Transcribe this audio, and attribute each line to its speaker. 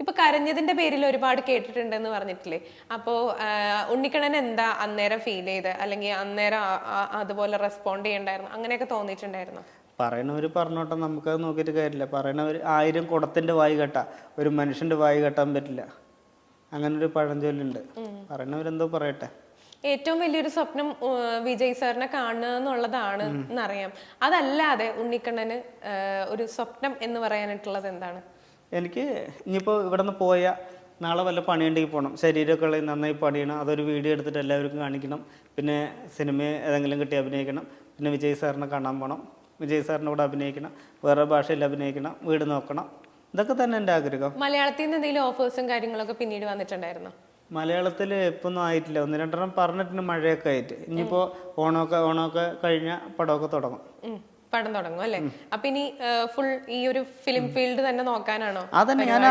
Speaker 1: ഇപ്പൊ കരഞ്ഞതിന്റെ പേരിൽ ഒരുപാട് കേട്ടിട്ടുണ്ടെന്ന് പറഞ്ഞിട്ടില്ലേ? അപ്പോ ഉണ്ണിക്കണ്ണൻ എന്താ അന്നേരം ഫീൽ ചെയ്ത്, അല്ലെങ്കിൽ അന്നേരം അതുപോലെ റെസ്പോണ്ട് ചെയ്യണ്ടായിരുന്നു, അങ്ങനെയൊക്കെ തോന്നിയിട്ടുണ്ടായിരുന്നു?
Speaker 2: പറയണവർ പറഞ്ഞോട്ടെ, നമുക്കത് നോക്കിയിട്ട് കാര്യമില്ല. പറയണവർ 1000 കുടത്തിൻ്റെ വായി കെട്ടാ, ഒരു മനുഷ്യൻ്റെ വായി കെട്ടാൻ പറ്റില്ല. അങ്ങനൊരു പഴഞ്ചൊല്ലുണ്ട്. പറയണവരെന്തോ പറയട്ടെ.
Speaker 1: ഏറ്റവും വലിയൊരു സ്വപ്നം വിജയ് സാറിനെ കാണുക എന്നുള്ളതാണ് എന്നറിയാം. അതല്ലാതെ ഉണ്ണിക്കണ്ണന് ഒരു സ്വപ്നം എന്ന് പറയാനായിട്ടുള്ളത് എന്താണ്?
Speaker 2: എനിക്ക് ഇനിയിപ്പോൾ ഇവിടെ നിന്ന് പോയാൽ നാളെ വല്ല പണിയുണ്ടെങ്കിൽ പോകണം. ശരീരമൊക്കെ ഉള്ളത് നന്നായി പണിയണം, അതൊരു വീഡിയോ എടുത്തിട്ട് എല്ലാവർക്കും കാണിക്കണം. പിന്നെ സിനിമ ഏതെങ്കിലും കിട്ടി അഭിനയിക്കണം. പിന്നെ വിജയ് സാറിനെ കാണാൻ പോകണം, വിജയ് സാറിൻ്റെ കൂടെ അഭിനയിക്കണം, വേറെ ഭാഷയിൽ അഭിനയിക്കണം, വീട് നോക്കണം. ഇതൊക്കെ തന്നെ എൻ്റെ ആഗ്രഹം.
Speaker 1: മലയാളത്തിൽ നിന്ന് എന്തെങ്കിലും ഓഫേഴ്സും കാര്യങ്ങളൊക്കെ പിന്നീട് വന്നിട്ടുണ്ടായിരുന്നു?
Speaker 2: മലയാളത്തിൽ ഇപ്പൊന്നും ആയിട്ടില്ല. 1-2 പറഞ്ഞിട്ടുണ്ട്, മഴയൊക്കെ ആയിട്ട്. ഇനിയിപ്പോൾ ഓണമൊക്കെ കഴിഞ്ഞ പടമൊക്കെ തുടങ്ങും.
Speaker 1: പടം തുടങ്ങും അല്ലേ? അപ്പൊ ഇനി ഫുൾ ഈ ഒരു ഫിലിം ഫീൽഡ് തന്നെ നോക്കാനാണോ?
Speaker 2: അതന്നെ ഞാൻ